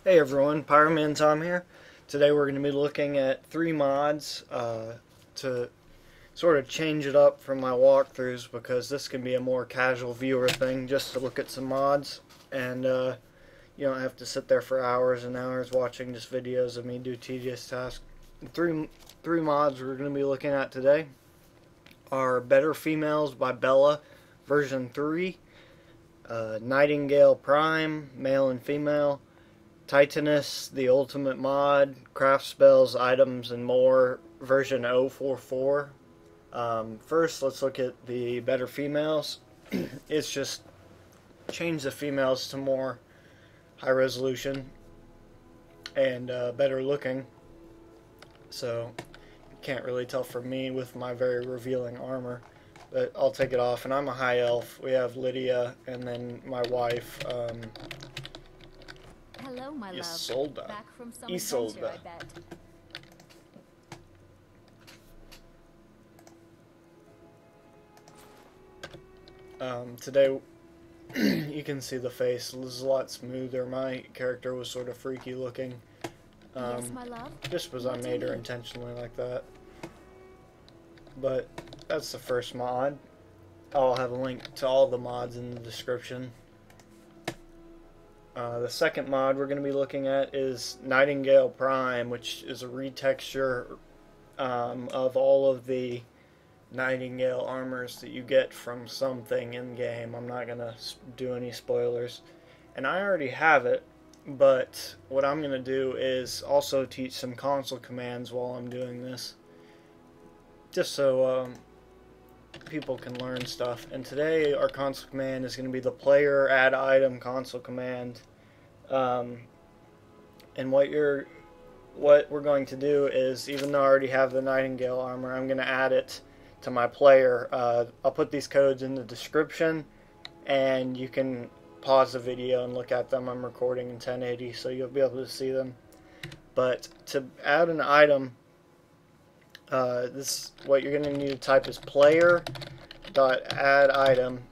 Hey everyone, Pyroman Tom here. Today we're going to be looking at three mods to sort of change it up from my walkthroughs because this can be a more casual viewer thing just to look at some mods and you don't have to sit there for hours and hours watching just videos of me do tedious tasks. Three mods we're going to be looking at today are Better Females by Bella version 3, Nightingale Prime, male and female, Tytanis, the ultimate mod, craft spells, items, and more, version 044. First, let's look at the better females. It's just change the females to more high resolution and better looking. So, you can't really tell from me with my very revealing armor. But I'll take it off, and I'm a high elf. We have Lydia, and then my wife, Hello, my Isolda. love. Back from some Isolda. adventure, I bet. Today, you can see the face. This is a lot smoother. My character was sort of freaky looking. Yes, my love. Just because I made her intentionally like that. But that's the first mod. I'll have a link to all the mods in the description. The second mod we're going to be looking at is Nightingale Prime, which is a retexture of all of the Nightingale armors that you get from something in-game. I'm not going to do any spoilers. And I already have it, but what I'm going to do is also teach some console commands while I'm doing this. Just so people can learn stuff. And today our console command is going to be the player add item console command. And what we're going to do is, even though I already have the Nightingale armor, I'm going to add it to my player. I'll put these codes in the description, and you can pause the video and look at them. I'm recording in 1080, so you'll be able to see them. But to add an item, this what you're going to need to type is player.add item,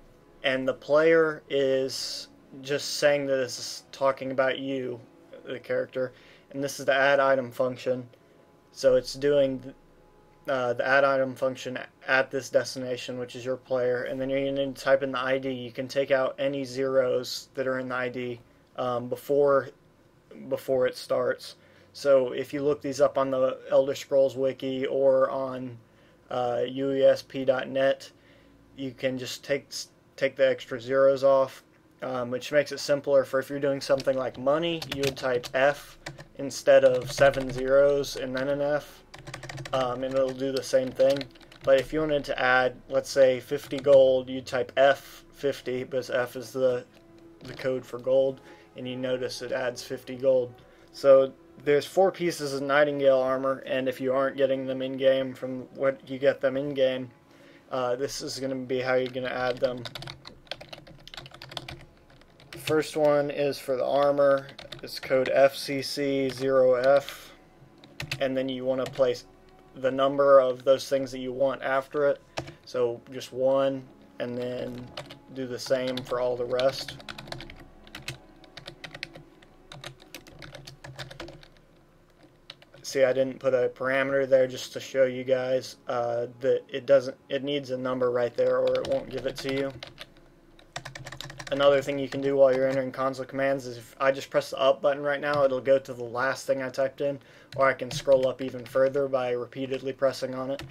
and the player is just saying that it's talking about you, the character, and this is the add item function. So it's doing the add item function at this destination, which is your player, and then you're going to need to type in the ID. You can take out any zeros that are in the ID before it starts. So if you look these up on the Elder Scrolls wiki or on uesp.net, you can just take the extra zeros off, which makes it simpler for if you're doing something like money, you would type F instead of 7 zeros and then an F, and it'll do the same thing. But if you wanted to add, let's say, 50 gold, you'd type F50, because F is the code for gold, and you notice it adds 50 gold. So there's 4 pieces of Nightingale armor, and if you aren't getting them in-game from what you get them in-game, this is going to be how you're going to add them. The first one is for the armor. It's code FCC0F, and then you want to place the number of those things that you want after it. So just 1, and then do the same for all the rest. See, I didn't put a parameter there just to show you guys that it needs a number right there or it won't give it to you. Another thing you can do while you're entering console commands is if I just press the up button right now, it'll go to the last thing I typed in, or I can scroll up even further by repeatedly pressing on it.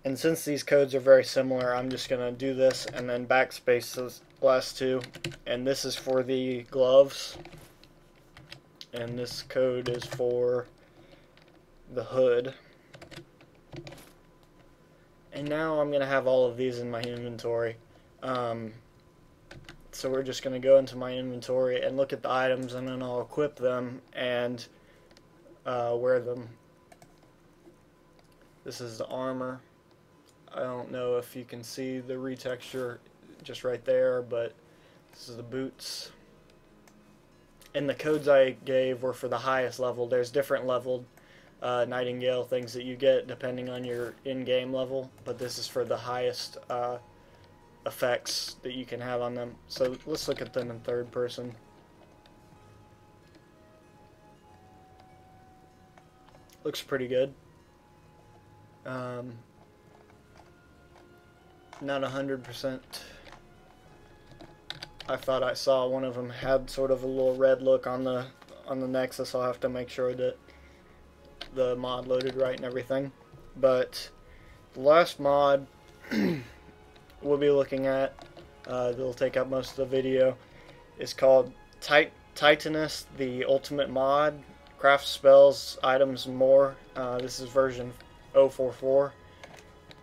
And since these codes are very similar, I'm just going to do this and then backspace those last 2. And this is for the gloves. And this code is for the hood. And now I'm going to have all of these in my inventory. So we're just going to go into my inventory and look at the items, and then I'll equip them and wear them. This is the armor. I don't know if you can see the retexture just right there, but this is the boots. And the codes I gave were for the highest level. There's different leveled Nightingale things that you get depending on your in-game level, but this is for the highest effects that you can have on them. So let's look at them in third person. looks pretty good. Not 100%. I thought I saw one of them had sort of a little red look on the Nexus. I'll have to make sure that the mod loaded right and everything. But the last mod we'll be looking at, that'll take up most of the video, is called Tytanis, the Ultimate Mod. Craft spells, items, and more. This is version 044.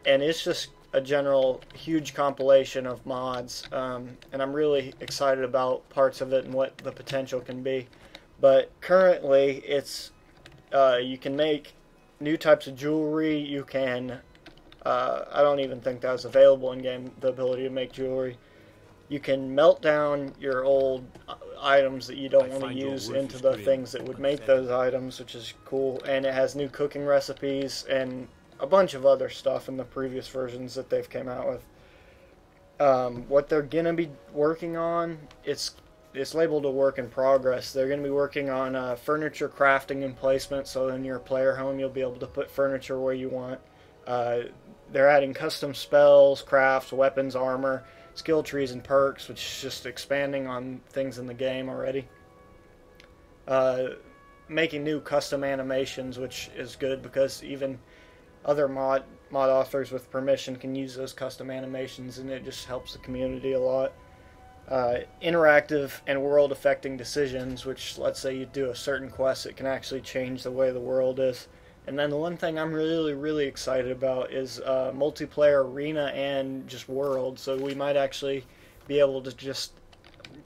And it's just a general huge compilation of mods. And I'm really excited about parts of it and what the potential can be. But currently, it's you can make new types of jewelry. You can, I don't even think that was available in game, the ability to make jewelry. You can melt down your old items that you don't want to use into the things that would make those items, which is cool. And it has new cooking recipes and a bunch of other stuff in the previous versions that they've came out with. What they're gonna be working on, it's labeled a work in progress. They're gonna be working on furniture crafting and placement, so in your player home you'll be able to put furniture where you want. They're adding custom spells, crafts, weapons, armor, skill trees, and perks, which is just expanding on things in the game already. Making new custom animations, which is good because even other mod authors with permission can use those custom animations, and it just helps the community a lot. Interactive and world-affecting decisions, which, let's say you do a certain quest, it can actually change the way the world is. And then the one thing I'm really excited about is multiplayer arena and just world. So we might actually be able to just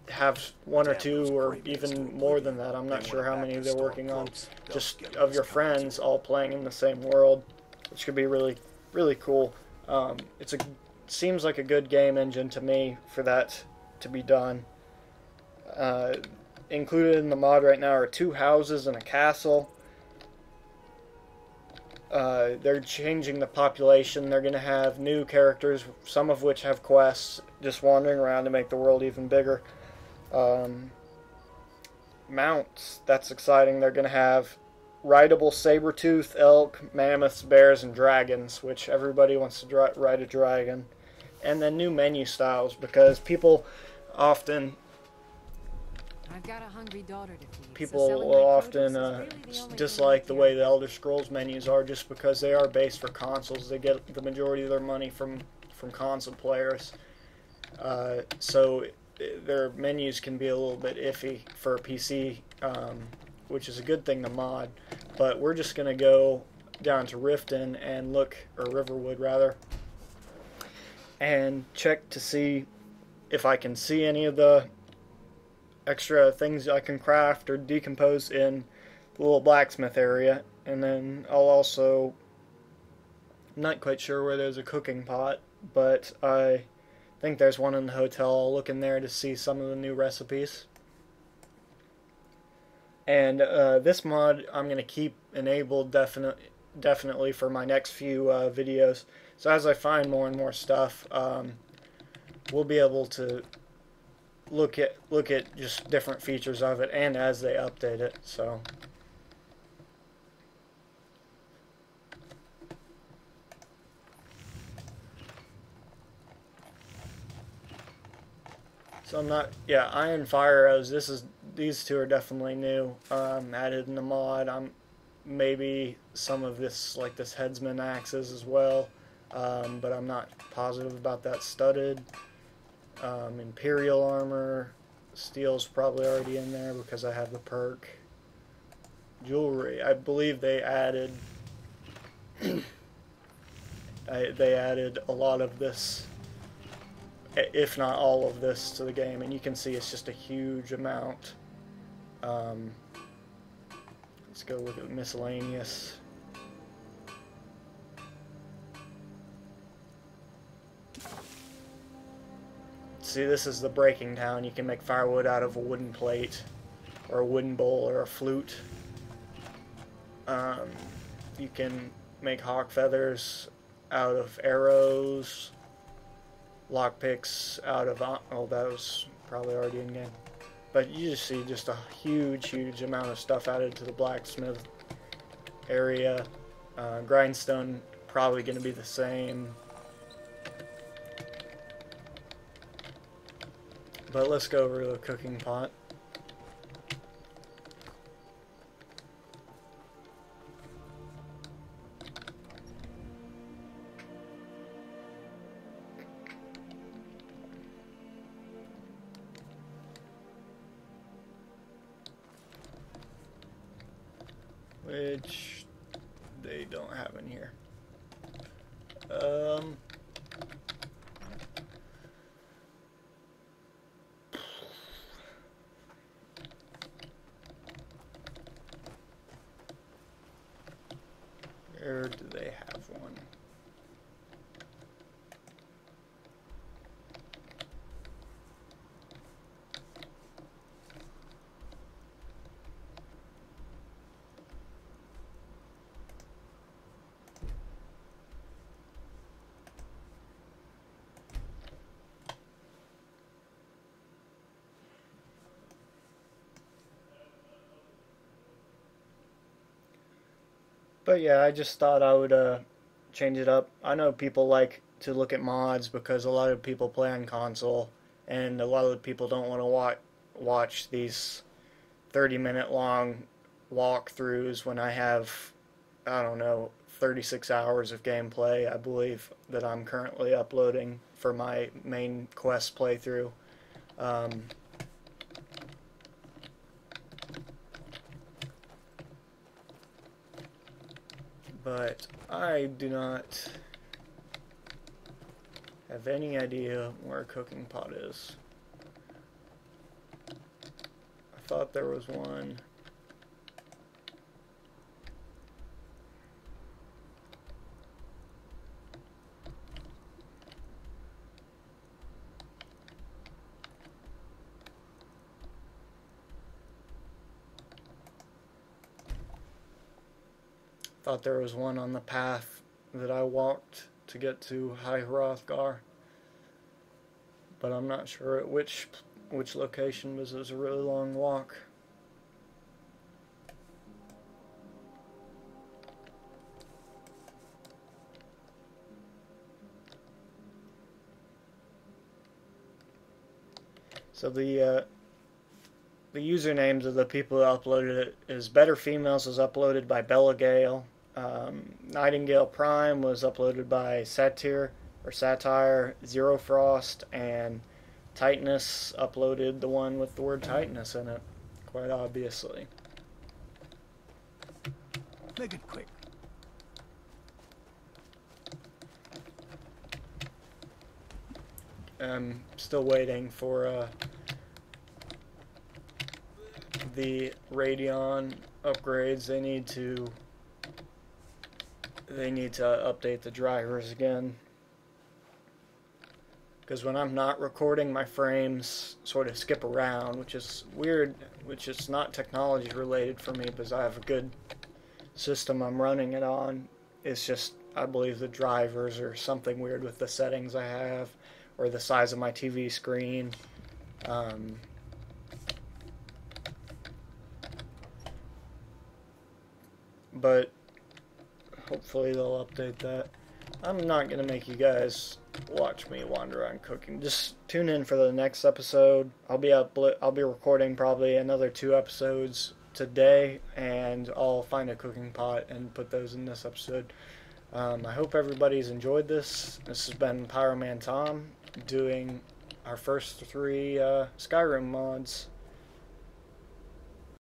have one or two or even more than that. I'm not sure how many they're working on. Just of your friends all playing in the same world, which could be really cool. Seems like a good game engine to me for that to be done. Included in the mod right now are 2 houses and a castle. They're changing the population. They're going to have new characters, some of which have quests, just wandering around to make the world even bigger. Mounts, that's exciting. They're going to have rideable saber-tooth, elk, mammoths, bears, and dragons, which everybody wants to ride a dragon. And then new menu styles, because people often... I've got a hungry daughter to feed. People will often dislike the way the Elder Scrolls menus are just because they are based for consoles. They get the majority of their money from console players. So their menus can be a little bit iffy for a PC, which is a good thing to mod. But we're just going to go down to Riften and look, or Riverwood rather, and check to see if I can see any of the extra things I can craft or decompose in the little blacksmith area. And then I'll also, I'm not quite sure where there's a cooking pot, but I think there's one in the hotel. I'll look in there to see some of the new recipes. And this mod I'm going to keep enabled definitely for my next few videos. So as I find more and more stuff, we'll be able to look at just different features of it, and as they update it. So I'm not, yeah, Iron Fire Arrows, these two are definitely new, added in the mod. Maybe some of this, like this headsman axes as well, but I'm not positive about that. Studded. Imperial Armor, Steel's probably already in there because I have the perk. Jewelry, I believe they added they added a lot of this, if not all of this, to the game, and you can see it's just a huge amount. Let's go look at miscellaneous. See, this is the breaking down. You can make firewood out of a wooden plate, or a wooden bowl, or a flute. You can make hawk feathers out of arrows, lockpicks out of, oh, that was probably already in game. But you just see just a huge amount of stuff added to the blacksmith area. Grindstone probably going to be the same. But let's go over to the cooking pot. Which they don't have in here. Where do they have one? But yeah, I just thought I would change it up. I know people like to look at mods because a lot of people play on console, and a lot of the people don't want to watch these 30-minute long walkthroughs when I have, I don't know, 36 hours of gameplay, I believe, that I'm currently uploading for my main quest playthrough. But I do not have any idea where a cooking pot is. I thought there was one. Thought there was one on the path that I walked to get to High Hrothgar, but I'm not sure at which location, because it was a really long walk. So the usernames of the people who uploaded it is Better Females was uploaded by Bella Gale. Nightingale Prime was uploaded by Satire, Zero Frost, and Tytanis uploaded the one with the word Tytanis in it, quite obviously. Make it quick. I'm still waiting for the Radeon upgrades. They need to update the drivers again, because when I'm not recording, my frames sort of skip around, which is weird, which is not technology related for me, because I have a good system I'm running it on. It's just, I believe the drivers or something weird with the settings I have, or the size of my TV screen. But hopefully they'll update that. I'm not going to make you guys watch me wander around cooking. Just tune in for the next episode. I'll be recording probably another 2 episodes today, and I'll find a cooking pot and put those in this episode. I hope everybody's enjoyed this. This has been Pyroman Tom doing our first 3 Skyrim mods.